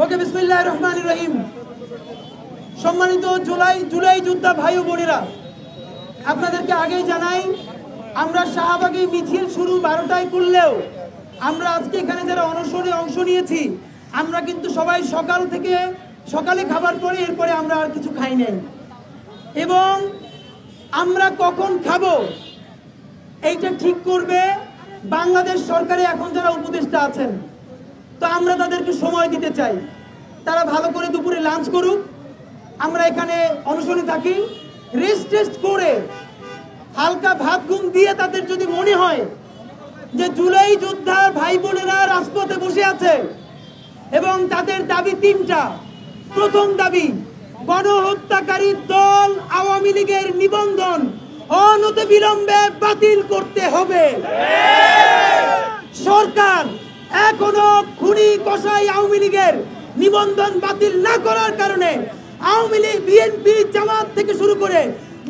ওকে, বিসমিল্লাহির রহমানির রহিম। সম্মানিত জুলাই যোদ্ধা ভাই ও বোনেরা, আপনাদেরকে আগেই জানাই, আমরা শাহবাগে মিছিল শুরু 12টায় করলেও আমরা আজকে এখানে যারা অনশনে অংশ নিয়েছি, আমরা কিন্তু সবাই সকালে খাবার পরে এরপরে আমরা আর কিছু খাই নাই। এবং আমরা কখন খাবো এইটা ঠিক করবে বাংলাদেশ সরকারে এখন যারা উপদেষ্টা আছেন। তো আমরা তাদেরকে সময় দিতে চাই, তারা ভালো করে দুপুরে লাঞ্চ করুক, আমরা এখানে অনশনে থাকি, রেস্ট করে হালকা ভাত ঘুম দিয়ে তাদের যদি মনে হয় যে জুলাই যোদ্ধা ভাই বোনেরা রাজপথে বসে আছে এবং তাদের দাবি 3টা। প্রথম দাবি, গণহত্যাকারী দল আওয়ামী লীগের নিবন্ধন অনতিবিলম্বে বাতিল করতে হবে। সরকার এখনো খুনি কসাই আওয়ামী লীগের নিবন্ধন বাতিল না করার কারণে আওয়ামী লীগ, বিএনপি, জামাত থেকে শুরু করে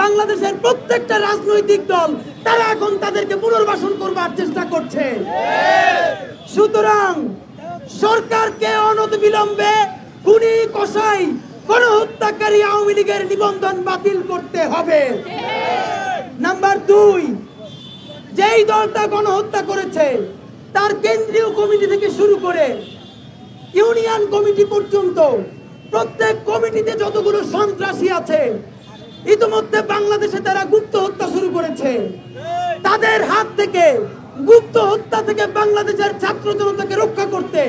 বাংলাদেশের প্রত্যেকটা রাজনৈতিক দল তারা এখন তাদেরকে পুনর্বাসন করবার চেষ্টা করছে। সুতরাং সরকারকে অনতিবিলম্বে খুনি কসাই গণহত্যাকারী আওয়ামী লীগের নিবন্ধন বাতিল করতে হবে। নাম্বার 2, যেই দলটা গণহত্যা করেছে তার কেন্দ্রীয় কমিটি থেকে শুরু করে ইউনিয়ন কমিটি পর্যন্ত প্রত্যেক কমিটিতে যতগুলো সন্ত্রাসী আছে, ইতিমধ্যে বাংলাদেশে তারা গুপ্ত হত্যা শুরু করেছে। তাদের হাত থেকে, গুপ্ত হত্যা থেকে বাংলাদেশের ছাত্র জনতাকে রক্ষা করতে,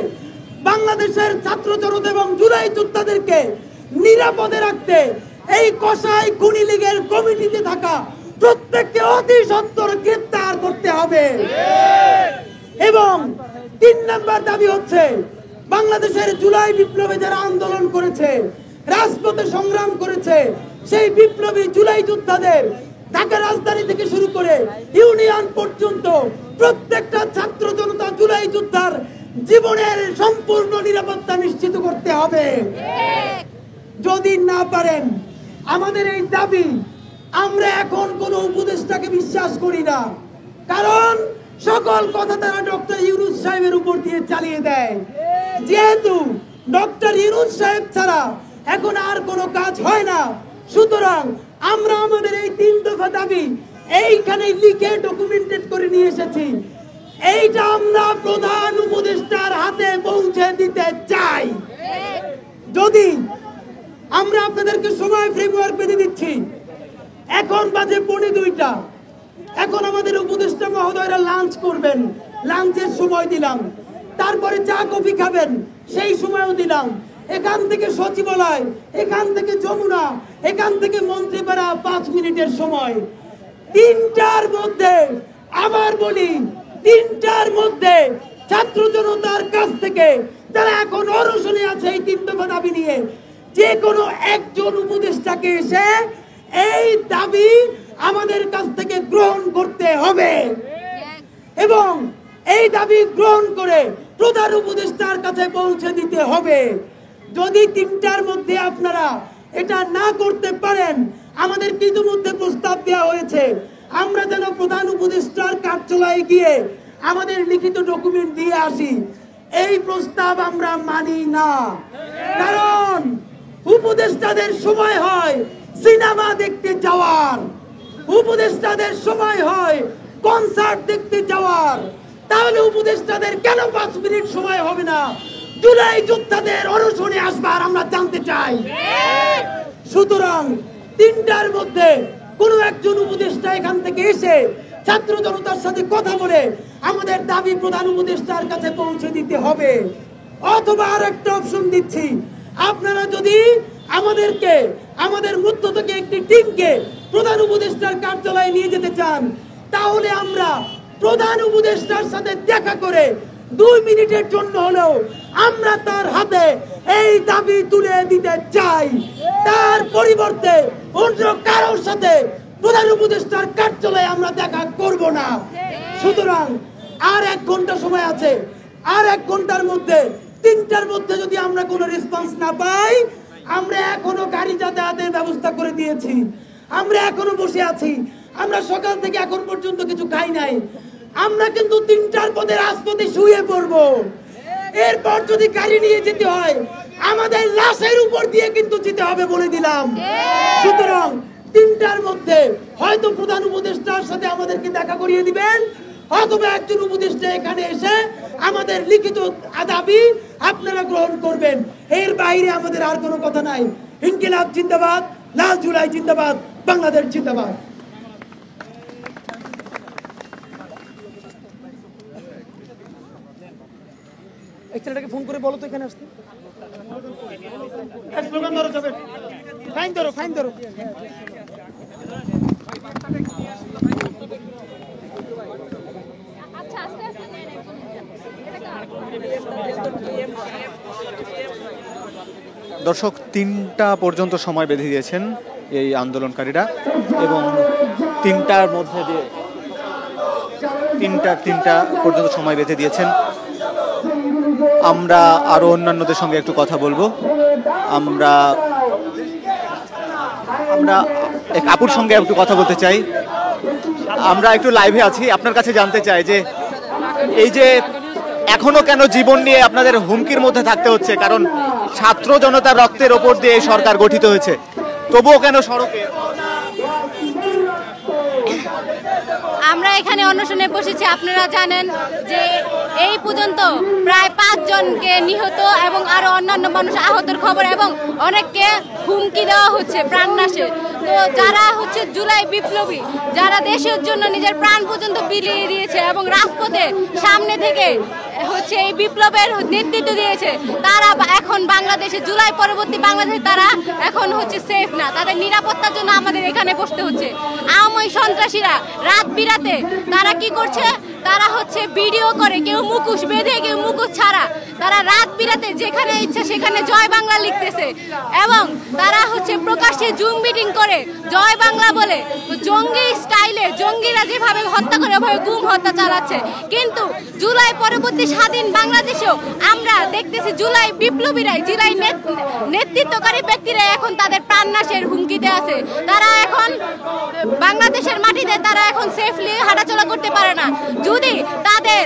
বাংলাদেশের ছাত্র জনতা এবং জুলাই যোদ্ধাদেরকে নিরাপদে রাখতে এই কসাই খুনি লীগের কমিটিতে থাকা প্রত্যেককে অতি সত্বর গ্রেফতার করতে হবে। এবং 3 নম্বর দাবি হচ্ছে, বাংলাদেশের জুলাই বিপ্লবে যারা আন্দোলন করেছে, রাজপথে সংগ্রাম করেছে, সেই বিপ্লবী জুলাই যোদ্ধাদের ঢাকা রাজধানী থেকে শুরু করে ইউনিয়ন পর্যন্ত প্রত্যেকটা ছাত্র জনতা জুলাই যোদ্ধার জীবনের সম্পূর্ণ নিরাপত্তা নিশ্চিত করতে হবে। যদি না পারেন আমাদের এই দাবি, আমরা এখন কোন উপদেষ্টাকে বিশ্বাস করি না, কারণ সকল কথা তারা ডক্টর ইউনূস সাহেবের উপর দিয়ে চালিয়ে দেয়। যেহেতু ডক্টর ইউনূস সাহেব ছাড়া এখন আর কোনো কাজ হয় না, সুতরাং আমরা আমাদের এই 3 দফা দাবি এইখানে লিখে ডকুমেন্টেড করে নিয়ে এসেছি। এইটা আমরা প্রধান উপদেষ্টার হাতে পৌঁছে দিতে চাই। যদি আমরা আপনাদেরকে সময় ফ্রেমওয়ার্ক বেঁধে দিচ্ছি, এখন বাজে 1:45। এখন আমাদের উপদেষ্টা মহোদয়রা লাঞ্চ করবেন, লাঞ্চের সময় দিলাম, তারপরে চা কফি খাবেন সেই সময়ও দিলাম। এখান থেকে সচিবালয়, এখান থেকে যমুনা, এখান থেকে মন্ত্রীপাড়া 5 মিনিটের সময়। 3টার মধ্যে, আবার বলি 3টার মধ্যে ছাত্র জনতার কাছ থেকে যারা এখন অনশনে আছে এই 3 দফা দাবি নিয়ে, যে কোনো একজন উপদেষ্টাকে এসে এই দাবি আমাদের কাছ থেকে গ্রহণ করতে হবে এবং এই দাবি গ্রহণ করে প্রধান উপদেষ্টার কাছে পৌঁছে দিতে হবে। যদি 3টার মধ্যে আপনারা এটা না করতে পারেন, আমাদের ইতিমধ্যে প্রস্তাব দেওয়া হয়েছে, আমরা যেন প্রধান উপদেষ্টার কার্যালয়ে গিয়ে আমাদের লিখিত ডকুমেন্ট দিয়ে আসি। এই প্রস্তাব আমরা মানি না, কারণ উপদেষ্টাদের সময় হয় সিনেমা দেখতে যাওয়ার, উপদেষ্টাদের সময় হয় কনসার্ট দেখতে যাওয়ার। তাহলে উপদেষ্টাদের কেন 5 মিনিট সময় হবে না জুলাই যোদ্ধাদের অনশনে আসবার আমরা জানতে চাই। সুতরাং 3টার মধ্যে কোন একজন উপদেষ্টা এখান থেকে এসে ছাত্র জনতার সাথে কথা বলে আমাদের দাবি প্রধান উপদেষ্টার কাছে পৌঁছে দিতে হবে। অথবা আর একটা অপশন দিচ্ছি, আপনারা যদি আমাদেরকে, আমাদের মধ্য থেকে একটি টিমকে প্রধান উপদেষ্টার কার্যালয়ে নিয়ে যেতে চান, তাহলে আমরা প্রধান উপদেষ্টার সাথে দেখা করে 2 মিনিটের জন্য হলেও আমরা তার হাতে এই দাবি তুলে দিতে চাই। তার পরিবর্তে অন্য কারোর সাথে প্রধান উপদেষ্টার কার্যালয়ে আমরা দেখা করব না। সুতরাং আর 1 ঘন্টা সময় আছে, আর 1 ঘন্টার মধ্যে 3টার মধ্যে যদি আমরা কোনো রেসপন্স না পাই, আমরা এখনো গাড়ি যাতায়াতের ব্যবস্থা করে দিয়েছি, আমরা এখনো বসে আছি, আমরা সকাল থেকে এখন পর্যন্ত কিছু খাই নাই, আমরা কিন্তু 3টার পরে রাজপথে শুয়ে পড়বো। এরপর যদি গাড়ি নিয়ে যেতে হয় আমাদের লাশের উপর দিয়ে কিন্তু যেতে হবে বলে দিলাম। সুতরাং 3টার মধ্যে হয়তো প্রধান উপদেষ্টার সাথে আমাদেরকে দেখা করিয়ে দিবেন, অথবা একজন উপদেষ্টা এখানে এসে আমাদের লিখিত দাবি আপনারা গ্রহণ করবেন। এর বাইরে আমাদের আর কোনো কথা নাই। ইনকিলাব জিন্দাবাদ, লাল জুলাই জিন্দাবাদ, বাংলাদেশ জিন্দাবাদ। ছেলেটাকে ফোন করে বলো তো এখানে আসতে। স্লোগান ধরো, যাবে ফাইন ধরো, ফাইন ধরো। দর্শক 3টা পর্যন্ত সময় বেঁধে দিয়েছেন এই আন্দোলনকারীরা এবং 3টার মধ্যে দিয়ে 3টা পর্যন্ত সময় বেঁধে দিয়েছেন। আমরা আরো অন্যান্যদের সঙ্গে একটু কথা বলবো। আমরা এক আপুর সঙ্গে একটু কথা বলতে চাই। আমরা একটু লাইভে আছি, আপনার কাছে জানতে চাই যে এই যে এখনো কেন জীবন নিয়ে আপনাদের হুমকির মধ্যে থাকতে হচ্ছে, কারণ ছাত্র জনতার রক্তের ওপর দিয়ে এই সরকার গঠিত হয়েছে, তবুও কেন সড়কে? আমরা এখানে অনশনে বসেছি। আপনারা জানেন যে এই পর্যন্ত প্রায় 5 জনকে নিহত এবং আরো অন্যান্য মানুষ আহতের খবর এবং অনেককে হুমকি দেওয়া হচ্ছে প্রাণনাশে। তো যারা হচ্ছে জুলাই বিপ্লবী, যারা দেশের জন্য নিজের প্রাণ পর্যন্ত বিলিয়ে দিয়েছে এবং রাজপথে সামনে থেকে হচ্ছে এই বিপ্লবের নেতৃত্ব দিয়েছে, তারা এখন বাংলাদেশে জুলাই পরবর্তী বাংলাদেশে তারা এখন হচ্ছে সেফ না। তাদের নিরাপত্তার জন্য আমাদের এখানে বসতে হচ্ছে। আওয়ামী সন্ত্রাসীরা রাত বিরাতে তারা কি করছে, তারা হচ্ছে ভিডিও করে, কেউ মুখোশ বেঁধে কেউ মুখোশ ছাড়া, তারা রাত বিরাতে যেখানে ইচ্ছা সেখানে জয় বাংলা লিখতেছে এবং তারা হচ্ছে প্রকাশ্যে জুম মিটিং করে জয় বাংলা বলে জঙ্গি স্টাইলে জঙ্গিরা যেভাবে হত্যা করে ওভাবে গুম হত্যা চালাচ্ছে। কিন্তু জুলাই পরবর্তী স্বাধীন বাংলাদেশেও আমরা দেখতেছি জুলাই বিপ্লবীরাই, জুলাই নেতৃত্বকারী ব্যক্তিরা এখন তাদের প্রাণনাশের হুমকিতে আছে। তারা এখন বাংলাদেশের মাটিতে তারা এখন সেফলি হাঁটাচলা করতে পারে না। যদি তাদের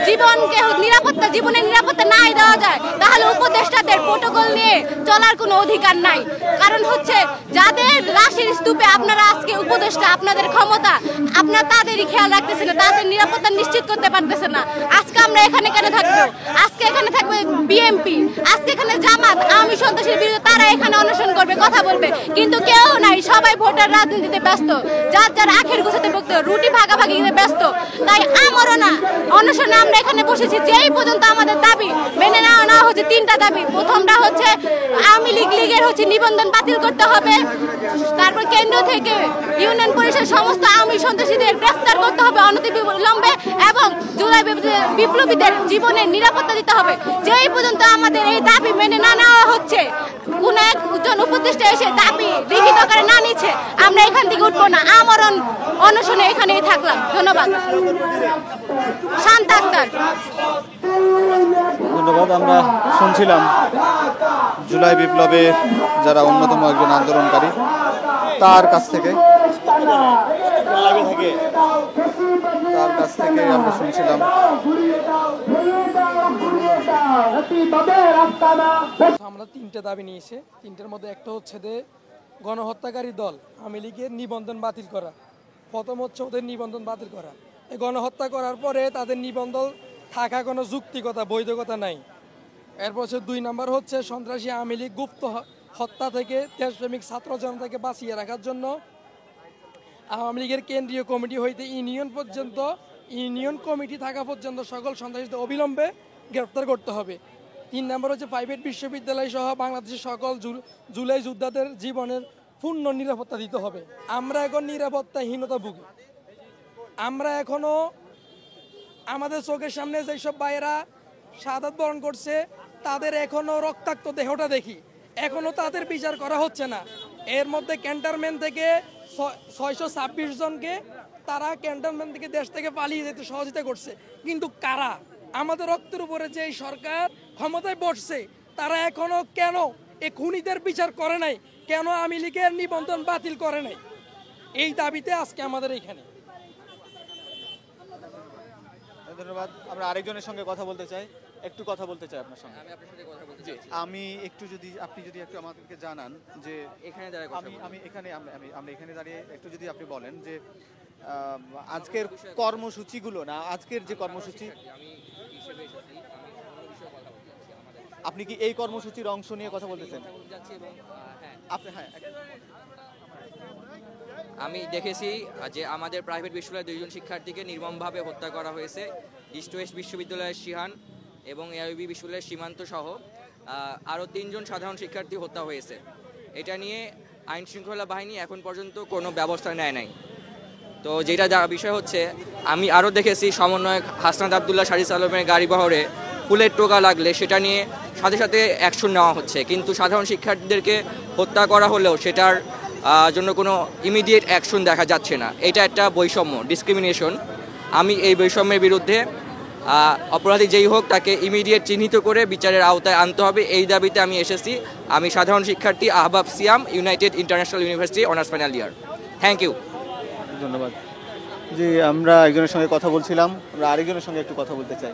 জীবনকে নিরাপত্তা, জীবনের নিরাপত্তা নাই দেওয়া যায় তাহলে উপদেষ্টাদের প্রোটোকল নিয়ে চলার কোনো অধিকার নাই। কারণ হচ্ছে যাদের লাশের স্তূপে আপনারা আজকে উপদেষ্টা, আপনাদের ক্ষমতা, আপনারা তাদেরই খেয়াল রাখতেছেন না, তাদের নিরাপত্তা নিশ্চিত করতে পারতেছেন না। আজকে আমরা এখানে কেন থাকবো? আজকে এখানে থাকবে বিএনপি, আজকে এখানে জামাত, আওয়ামী সন্ত্রাসীর বিরুদ্ধে তারা এখানে অনশন করবে, কথা বলবে, কিন্তু কেউ নাই। সবাই ভোটার রাজনীতিতে ব্যস্ত, যার যার আখের গুছাতে ব্যস্ত, রুটি ভাগাভাগিতে ব্যস্ত। তাই আমারও না অনশনে আমরা এখানে বসেছি যেই পর্যন্ত আমাদের দাবি মেনে নেওয়া হচ্ছে। 3টা দাবি। প্রথমটা হচ্ছে আওয়ামী লীগের হচ্ছে নিবন্ধন বাতিল করতে হবে, তারপর কেন্দ্র থেকে ইউনিয়ন পরিষদ সমস্ত আওয়ামী সন্ত্রাসীদের গ্রেফতার করতে হবে অনতিবিলম্বে এবং জুলাই বিপ্লবীদের জীবনের নিরাপত্তা দিতে হবে। যেই পর্যন্ত আমাদের এই দাবি মেনে না নেওয়া হচ্ছে, কোন একজন উপদেষ্টা এসে দাবি লিখিত করে না নিচ্ছে, আমরা এখান থেকে উঠবো না। আমরণ অনশনে এখানেই থাকলাম। ধন্যবাদ। শান্তা আক্তার। ধন্যবাদ। আমরা শুনছিলাম জুলাই বিপ্লবের যারা অন্যতম একজন আন্দোলনকারী, তার কাছ থেকে আমরা শুনছিলাম। আমরা 3টে দাবি নিয়েছি। 3টের মধ্যে একটা হচ্ছে যে গণহত্যাকারী দল আওয়ামী লীগের নিবন্ধন বাতিল করা। প্রথম হচ্ছে ওদের নিবন্ধন বাতিল করা। এই গণহত্যা করার পরে তাদের নিবন্ধন থাকা কোনো যুক্তিকতা, বৈধকতা নাই। এরপর হচ্ছে 2 নম্বর হচ্ছে সন্ত্রাসী আওয়ামী লীগ গুপ্ত হত্যা থেকে দেশপ্রেমিক ছাত্র জনতাকে বাঁচিয়ে রাখার জন্য আওয়ামী লীগের কেন্দ্রীয় কমিটি হইতে ইউনিয়ন কমিটি থাকা পর্যন্ত সকল সন্ত্রাসীদের অবিলম্বে গ্রেফতার করতে হবে। 3 নম্বর হচ্ছে প্রাইভেট বিশ্ববিদ্যালয় সহ বাংলাদেশের সকল জুলাই যোদ্ধাদের জীবনের পূর্ণ নিরাপত্তা দিতে হবে। আমরা এখন নিরাপত্তাহীনতা ভুগি। আমরা এখনো আমাদের চোখের সামনে যেসব ভাইয়েরা শাহাদাত বরণ করছে তাদের এখনো রক্তাক্ত দেহটা দেখি, এখনো তাদের বিচার করা হচ্ছে না। এর মধ্যে ক্যান্টনমেন্ট থেকে 626 জনকে তারা ক্যান্টনমেন্ট থেকে দেশ থেকে পালিয়ে যেতে সহযোগিতা করছে। কিন্তু কারা? আমাদের রক্তের উপরে যে সরকার ক্ষমতায় বসছে তারা এখনো কেন এই খুনিদের বিচার করে নাই? কেন আওয়ামী লীগের নিবন্ধন বাতিল করে নাই? এই দাবিতে আজকে আমাদের এখানে। ধন্যবাদ। আমরা আরেকজনের সঙ্গে কথা বলতে চাই। একটু কথা বলতে চাই আপনার সঙ্গে। আমি আপনার সাথে কথা বলতে জি, চাচ্ছি। আমি একটু যদি আপনি যদি একটু আমাদেরকে জানান যে এখানে দাঁড়িয়ে কথা বলবো। আমি এখানে আমরা এখানে দাঁড়িয়ে একটু যদি আপনি বলেন যে আজকের কর্মসূচিগুলো না, আজকের যে কর্মসূচি, আমি হিসেবে এসেছি, আমি অন্য বিষয়ে কথা বলতে চাচ্ছি আমাদের আপনি কি এই কর্মসূচির অংশ নিয়ে কথা বলতেছেন? কথা বলতে যাচ্ছি এবং হ্যাঁ, আপনি হ্যাঁ আমি দেখেছি যে আমাদের প্রাইভেট বিশ্ববিদ্যালয়ের 2 জন শিক্ষার্থীকে নির্মমভাবে হত্যা করা হয়েছে। ইস্ট ওয়েস্ট বিশ্ববিদ্যালয়ের শিহান এবং এআইবি বিশ্ববিদ্যালয়ের সীমান্ত সহ আরও 3 জন সাধারণ শিক্ষার্থী হত্যা হয়েছে। এটা নিয়ে আইন শৃঙ্খলা বাহিনী এখন পর্যন্ত কোনো ব্যবস্থা নেয় নাই। তো যেটা বিষয় হচ্ছে, আমি আরও দেখেছি সমন্বয়ক হাসনাত আবদুল্লাহ শারিস আলমের গাড়ি বহরে ফুলের টোকা লাগলে সেটা নিয়ে সাথে সাথে অ্যাকশন নেওয়া হচ্ছে, কিন্তু সাধারণ শিক্ষার্থীদেরকে হত্যা করা হলেও সেটার জন্য কোনো ইমিডিয়েট অ্যাকশন দেখা যাচ্ছে না। এটা একটা বৈষম্য, ডিসক্রিমিনেশন। আমি এই বৈষম্যের বিরুদ্ধে অপরাধী যেই হোক তাকে ইমিডিয়েট চিহ্নিত করে বিচারের আওতায় আনতে হবে, এই দাবিতে আমি এসেছি। আমি সাধারণ শিক্ষার্থী Ahbab Siam, United International University, honours final year. Thank you. ধন্যবাদ। জি, আমরা একজনের সঙ্গে কথা বলছিলাম, আমরা আরেকজনের সঙ্গে একটু কথা বলতে চাই।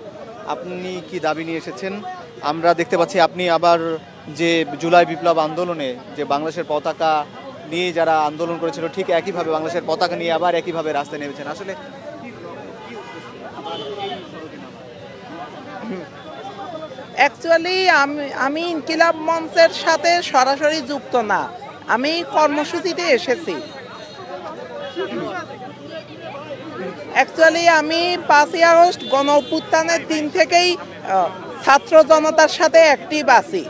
আপনি কি দাবি নিয়ে এসেছেন? আমরা দেখতে পাচ্ছি আপনি আবার যে জুলাই বিপ্লব আন্দোলনে যে বাংলাদেশের পতাকা নিয়ে যারা আন্দোলন করেছিল, ঠিক একইভাবে বাংলাদেশের পতাকা নিয়ে আবার একইভাবে রাস্তায় নেমেছেন। আসলে অ্যাকচুয়ালি আমি ইনকিলাব মঞ্চের সাথে সরাসরি যুক্ত না, আমি কর্মসূচিতে এসেছি। অ্যাকচুয়ালি আমি 5ই আগস্ট গণ অভ্যুত্থানের দিন থেকেই ছাত্র জনতার সাথে অ্যাক্টিভ আছি।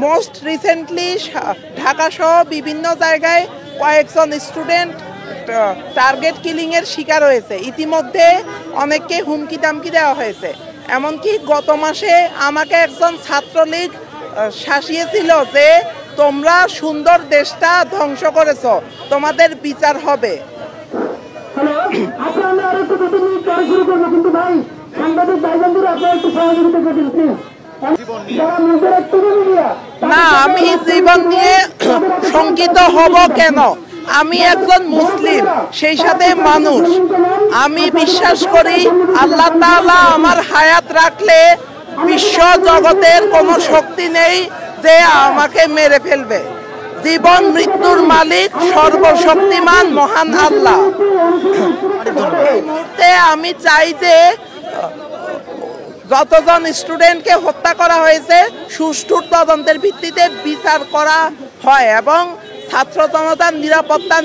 মোস্ট রিসেন্টলি ঢাকা সহ বিভিন্ন জায়গায় কয়েকজন স্টুডেন্ট টার্গেট কিলিংয়ের শিকার হয়েছে। ইতিমধ্যে অনেককে হুমকি দামকি দেওয়া হয়েছে। এমনকি গত মাসে আমাকে একজন ছাত্রলীগ শাসিয়েছিল যে তোমরা সুন্দর দেশটা ধ্বংস করেছো, তোমাদের বিচার হবে। না, আমি জীবন নিয়ে শঙ্কিত হব কেন? আমি একজন মুসলিম, সেই সাথে মানুষ। আমি বিশ্বাস করি আল্লাহ তাআলা আমার হায়াত রাখলে বিশ্ব জগতের কোনো শক্তি নেই যে আমাকে মেরে ফেলবে। জীবন মৃত্যুর মালিক সর্বশক্তিমান মহান আল্লাহ। এই মুহূর্তে আমি চাই যে যতজন স্টুডেন্টকে হত্যা করা হয়েছে সুষ্ঠু তদন্তের ভিত্তিতে বিচার করা হয় এবং ছাত্র জনতার নিরাপত্তা